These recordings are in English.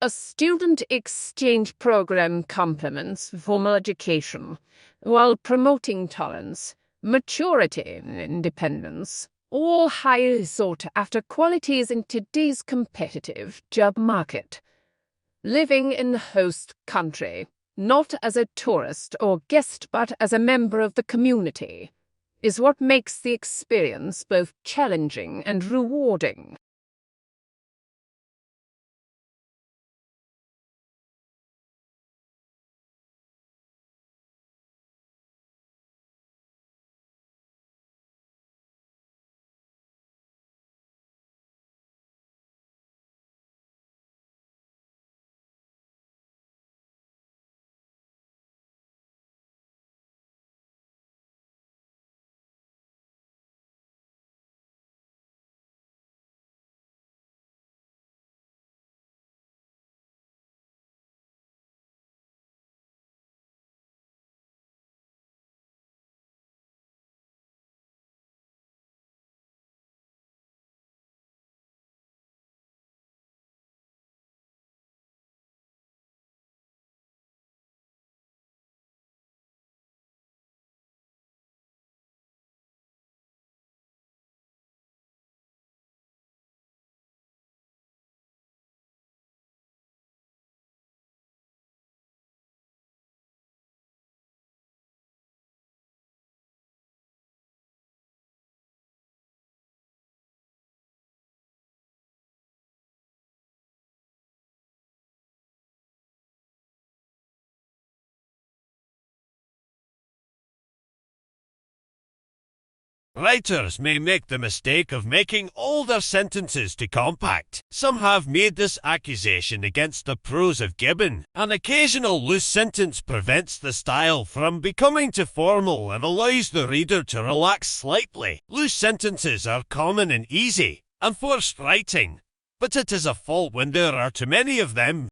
A student exchange program complements formal education while promoting tolerance, maturity, and independence, all highly sought after qualities in today's competitive job market. Living in the host country, not as a tourist or guest but as a member of the community, is what makes the experience both challenging and rewarding. Writers may make the mistake of making all their sentences too compact. Some have made this accusation against the prose of Gibbon. An occasional loose sentence prevents the style from becoming too formal and allows the reader to relax slightly. Loose sentences are common and easy, and forced writing, but it is a fault when there are too many of them.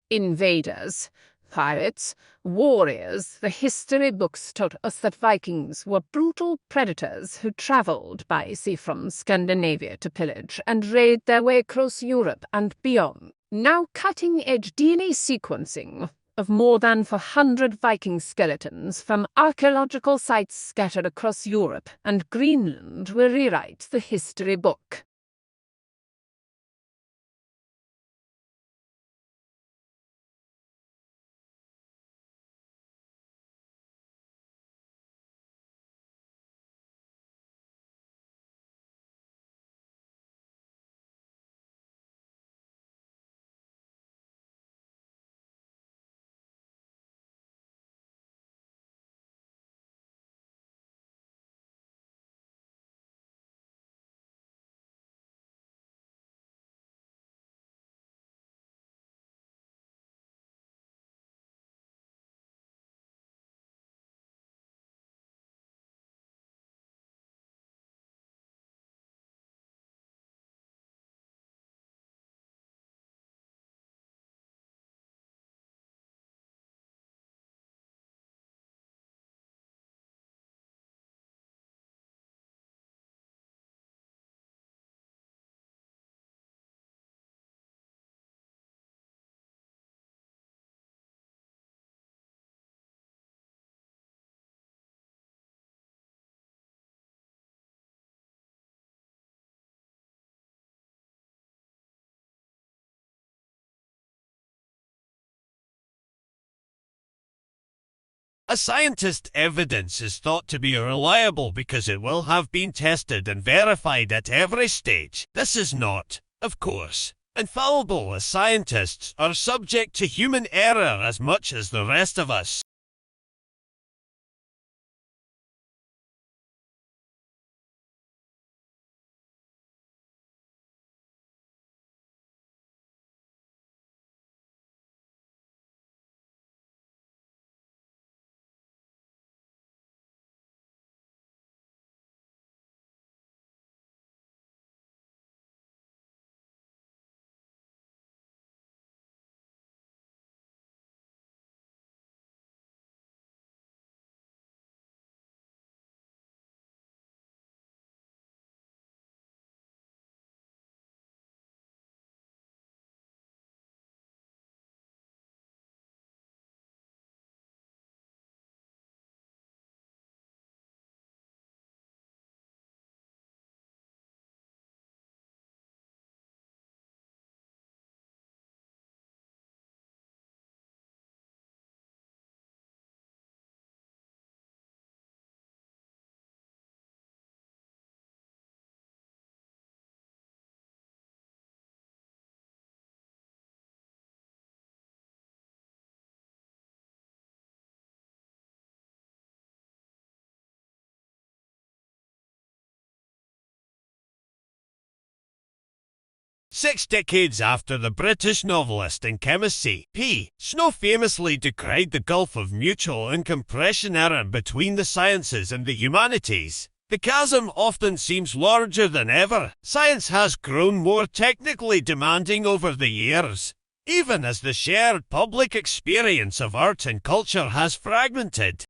Invaders, pirates, warriors, the history books taught us that Vikings were brutal predators who traveled by sea from Scandinavia to pillage and raid their way across Europe and beyond. Now cutting-edge DNA sequencing of more than 400 Viking skeletons from archaeological sites scattered across Europe and Greenland will rewrite the history book. A scientist's evidence is thought to be reliable because it will have been tested and verified at every stage. This is not, of course, infallible, as scientists are subject to human error as much as the rest of us. Six decades after the British novelist and chemist C.P. Snow famously decried the gulf of mutual incomprehension error between the sciences and the humanities, the chasm often seems larger than ever. Science has grown more technically demanding over the years, even as the shared public experience of art and culture has fragmented.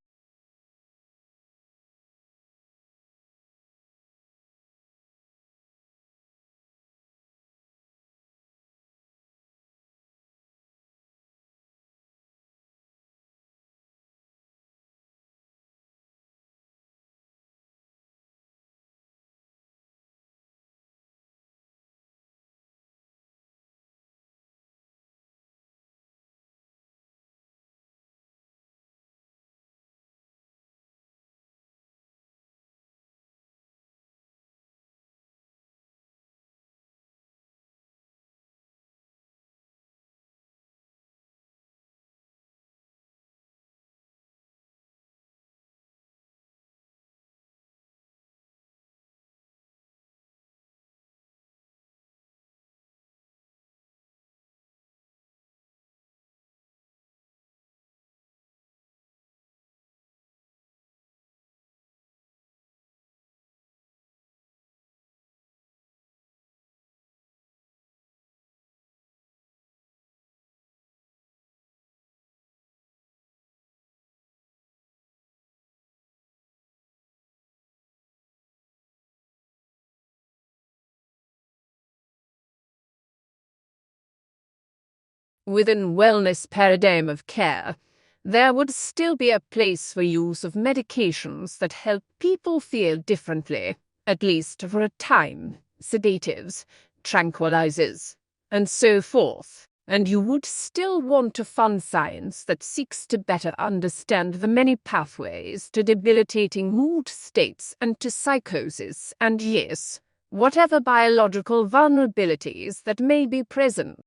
Within wellness paradigm of care, there would still be a place for use of medications that help people feel differently, at least for a time, sedatives, tranquilizers, and so forth. And you would still want to fund science that seeks to better understand the many pathways to debilitating mood states and to psychosis, and yes, whatever biological vulnerabilities that may be present.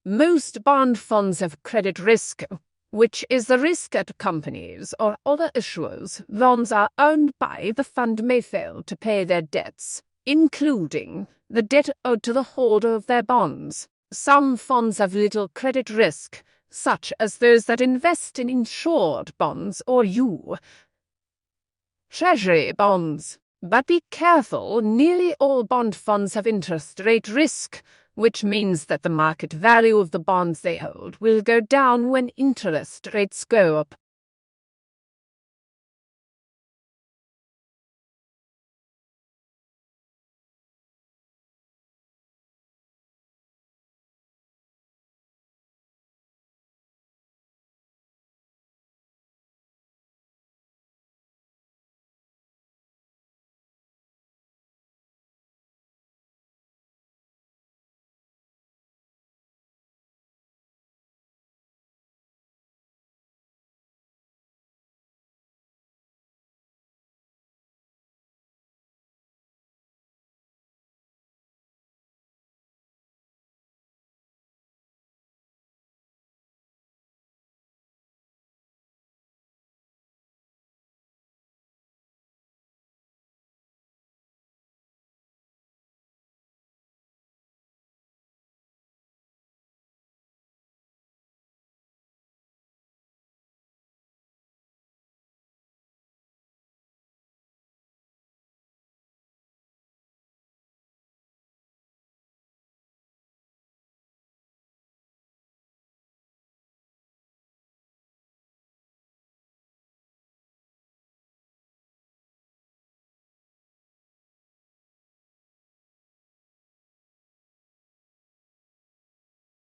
Most bond funds have credit risk, which is the risk that companies or other issuers' bonds are owned by the fund may fail to pay their debts, including the debt owed to the holder of their bonds. Some funds have little credit risk, such as those that invest in insured bonds or Treasury bonds. But be careful, nearly all bond funds have interest rate risk, which means that the market value of the bonds they hold will go down when interest rates go up.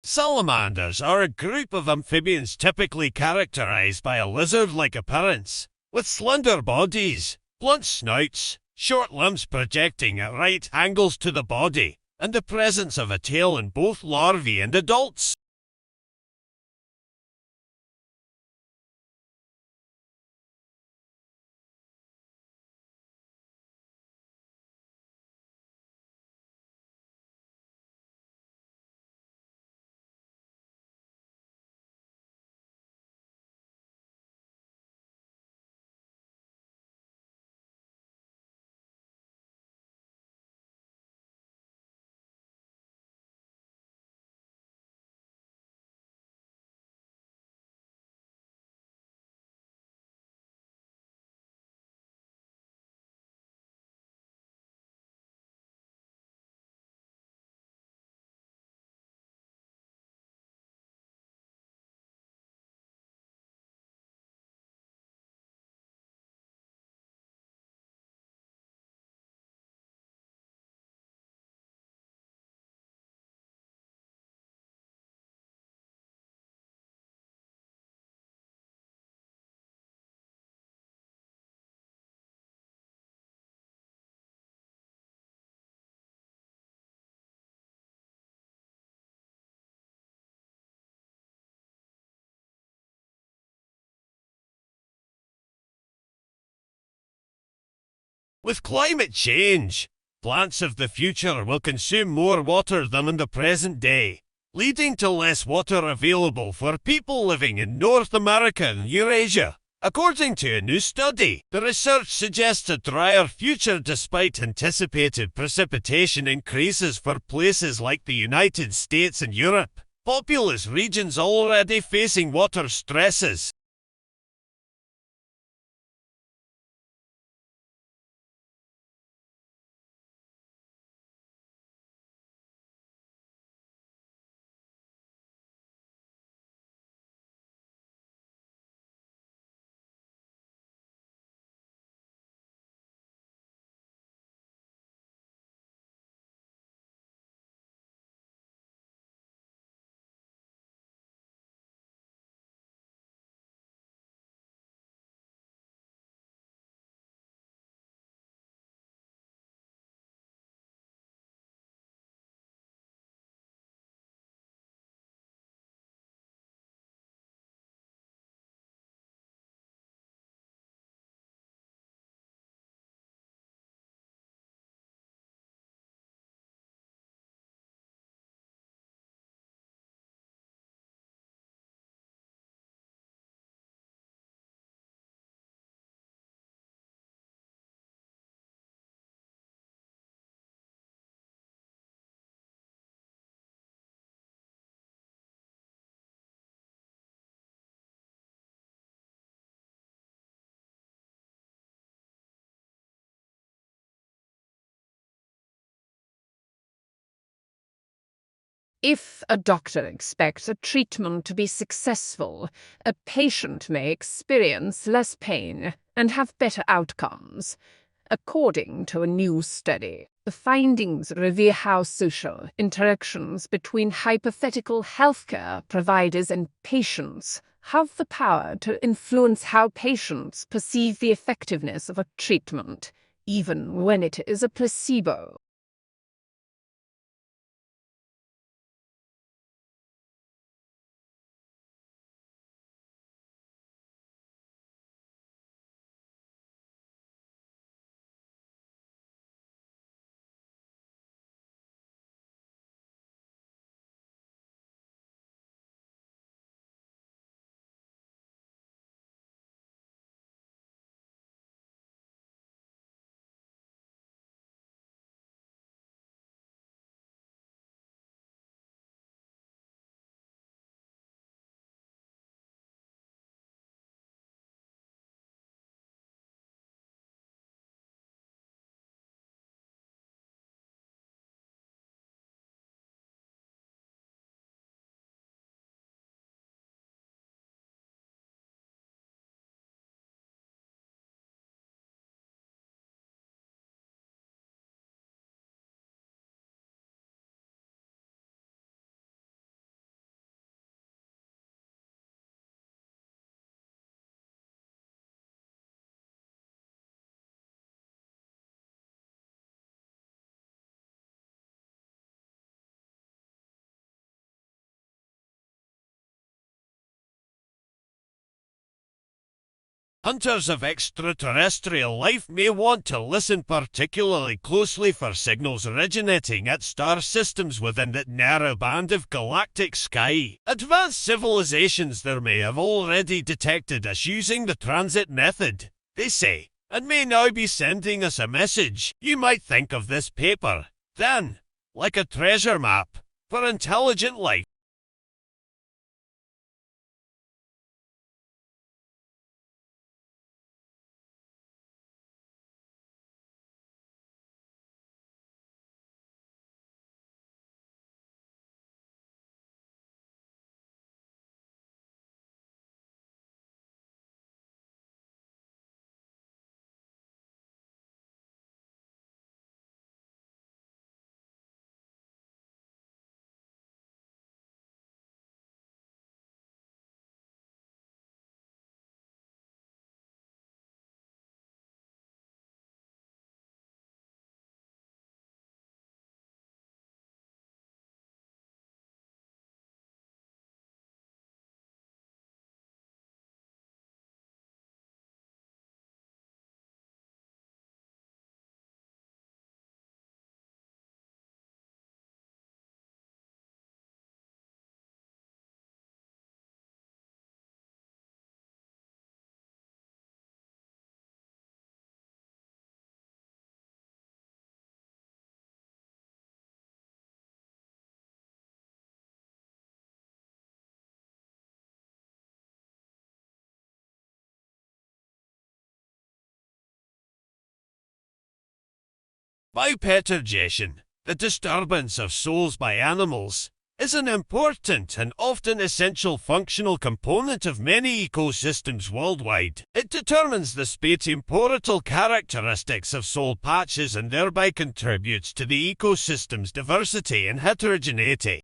Salamanders are a group of amphibians typically characterized by a lizard-like appearance, with slender bodies, blunt snouts, short limbs projecting at right angles to the body, and the presence of a tail in both larvae and adults. With climate change, plants of the future will consume more water than in the present day, leading to less water available for people living in North America and Eurasia. According to a new study, the research suggests a drier future despite anticipated precipitation increases for places like the United States and Europe. Populous regions already facing water stresses. If a doctor expects a treatment to be successful, a patient may experience less pain and have better outcomes. According to a new study, the findings reveal how social interactions between hypothetical healthcare providers and patients have the power to influence how patients perceive the effectiveness of a treatment, even when it is a placebo. Hunters of extraterrestrial life may want to listen particularly closely for signals originating at star systems within that narrow band of galactic sky. Advanced civilizations there may have already detected us using the transit method, they say, and may now be sending us a message. You might think of this paper, then, like a treasure map for intelligent life. Bipetogation, the disturbance of souls by animals, is an important and often essential functional component of many ecosystems worldwide. It determines the spatiotemporal characteristics of soul patches and thereby contributes to the ecosystem's diversity and heterogeneity.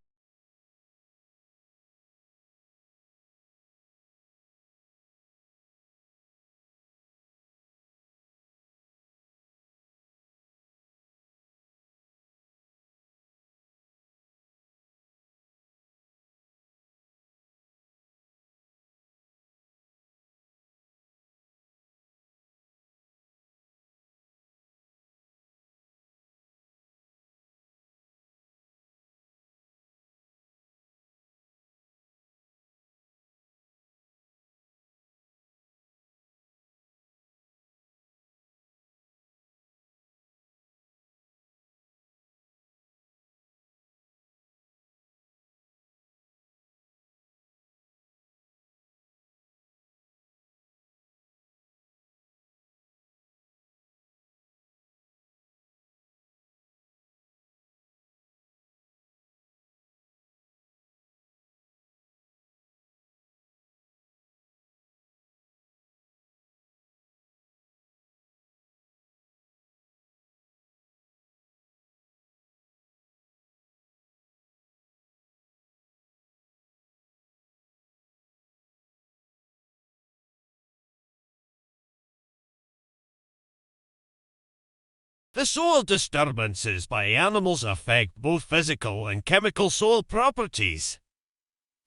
The soil disturbances by animals affect both physical and chemical soil properties.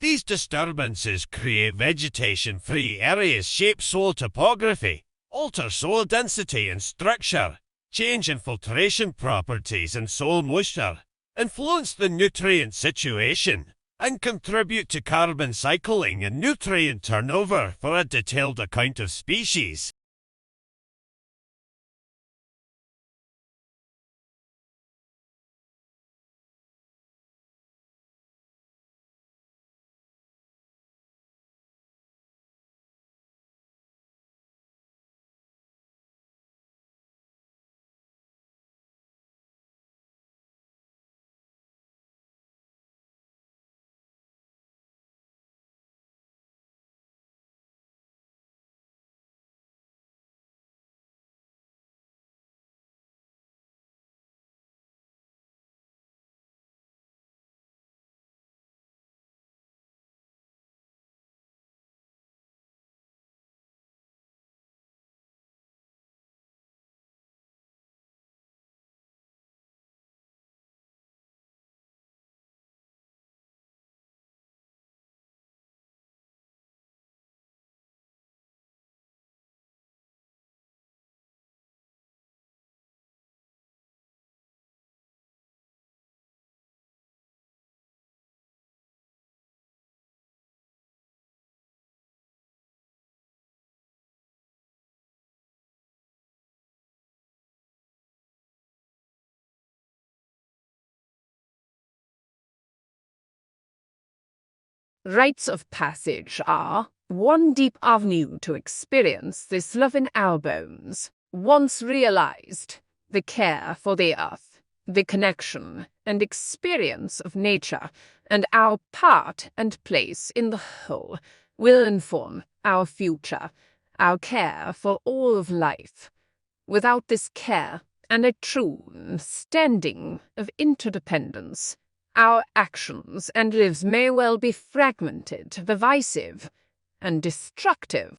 These disturbances create vegetation-free areas, shape soil topography, alter soil density and structure, change infiltration properties and soil moisture, influence the nutrient situation, and contribute to carbon cycling and nutrient turnover. For a detailed account of species, Rites of passage are one deep avenue to experience this love in our bones. Once realized, the care for the earth, the connection and experience of nature, and our part and place in the whole will inform our future, our care for all of life. Without this care and a true standing of interdependence, our actions and lives may well be fragmented, divisive, and destructive.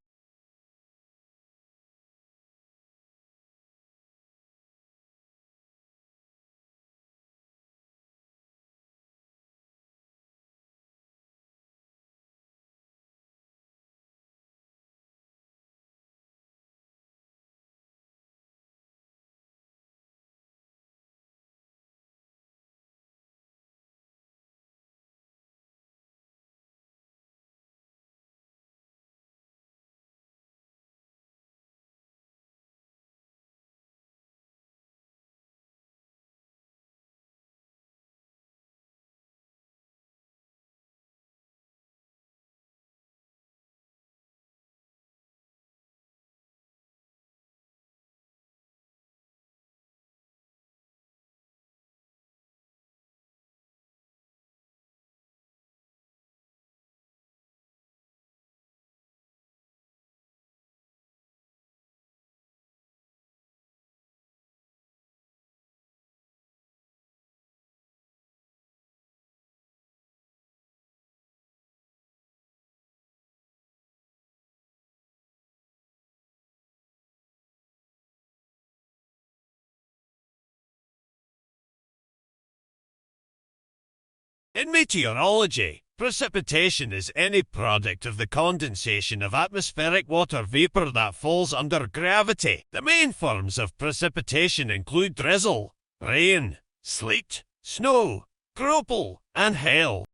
in meteorology, precipitation is any product of the condensation of atmospheric water vapor that falls under gravity. The main forms of precipitation include drizzle, rain, sleet, snow, graupel, and hail.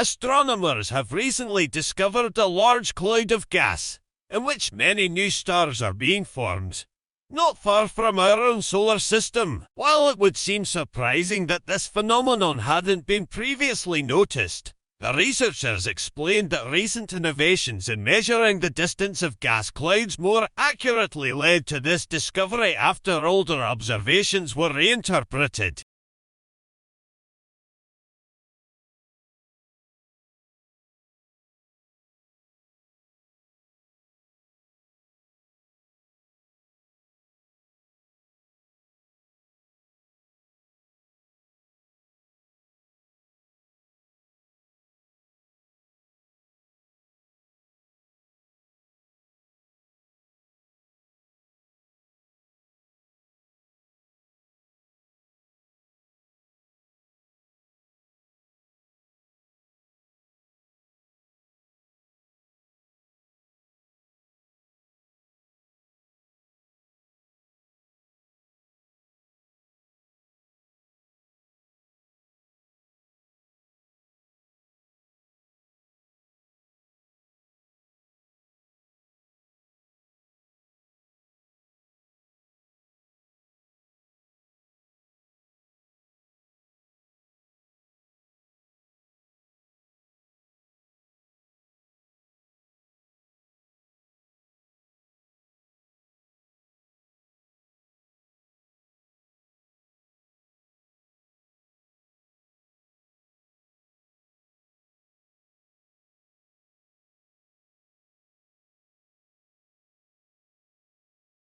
Astronomers have recently discovered a large cloud of gas, in which many new stars are being formed, not far from our own solar system. While it would seem surprising that this phenomenon hadn't been previously noticed, the researchers explained that recent innovations in measuring the distance of gas clouds more accurately led to this discovery after older observations were reinterpreted.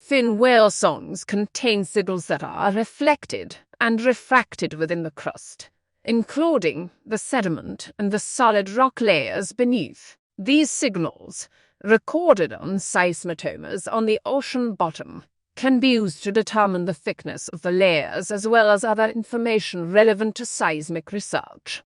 Fin whale songs contain signals that are reflected and refracted within the crust, including the sediment and the solid rock layers beneath. These signals, recorded on seismometers on the ocean bottom, can be used to determine the thickness of the layers as well as other information relevant to seismic research.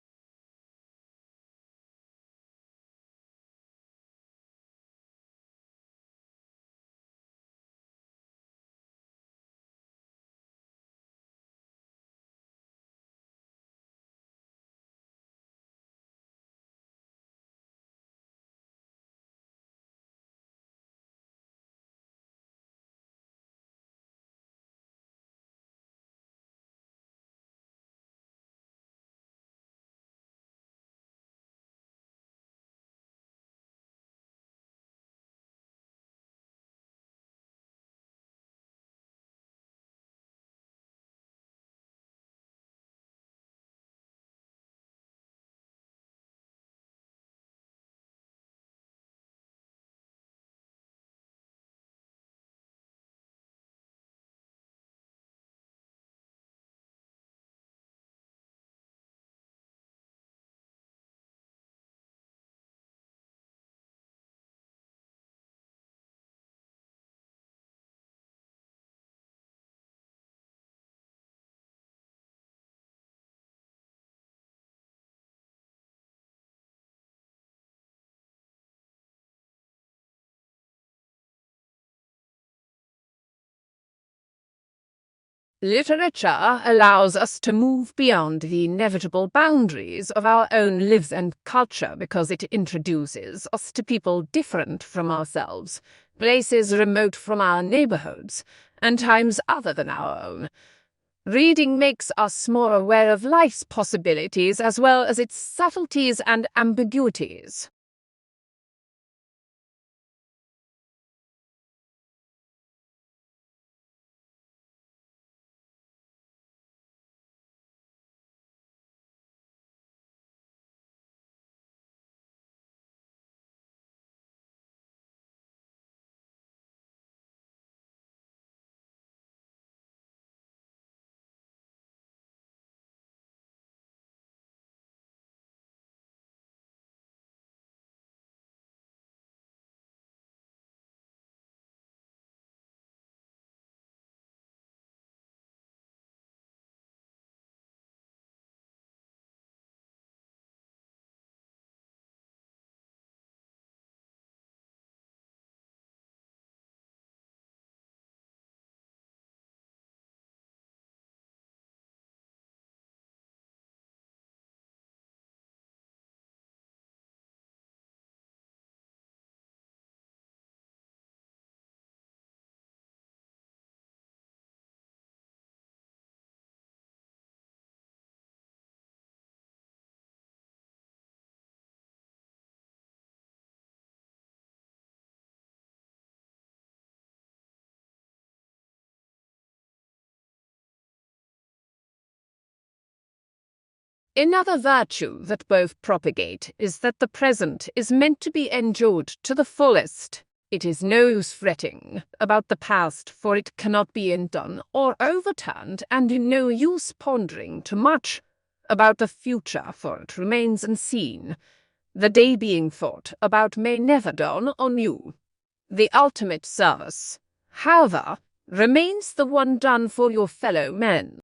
Literature allows us to move beyond the inevitable boundaries of our own lives and culture because it introduces us to people different from ourselves, places remote from our neighborhoods, and times other than our own. Reading makes us more aware of life's possibilities as well as its subtleties and ambiguities. Another virtue that both propagate is that the present is meant to be enjoyed to the fullest. It is no use fretting about the past, for it cannot be undone or overturned, and no use pondering too much about the future, for it remains unseen. The day being thought about may never dawn on you. The ultimate service, however, remains the one done for your fellow men.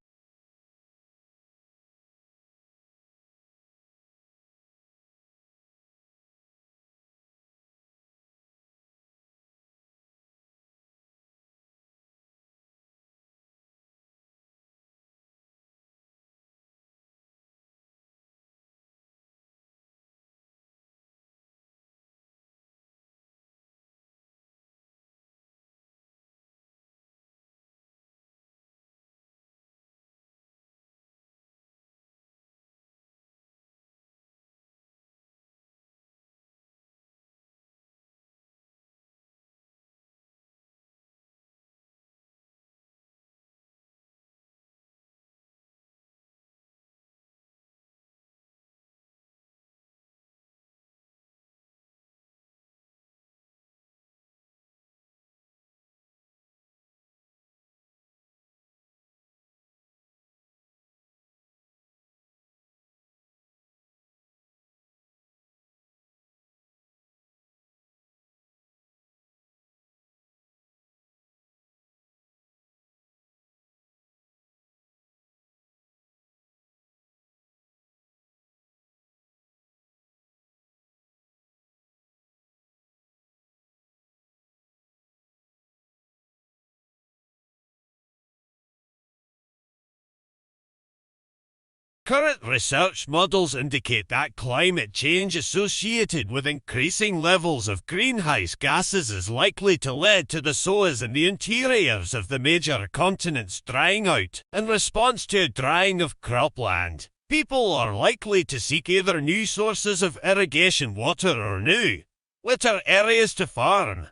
Current research models indicate that climate change associated with increasing levels of greenhouse gases is likely to lead to the soils in the interiors of the major continents drying out in response to a drying of cropland. People are likely to seek either new sources of irrigation water or new, wetter areas to farm.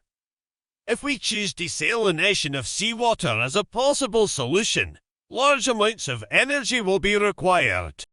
If we choose desalination of seawater as a possible solution, large amounts of energy will be required.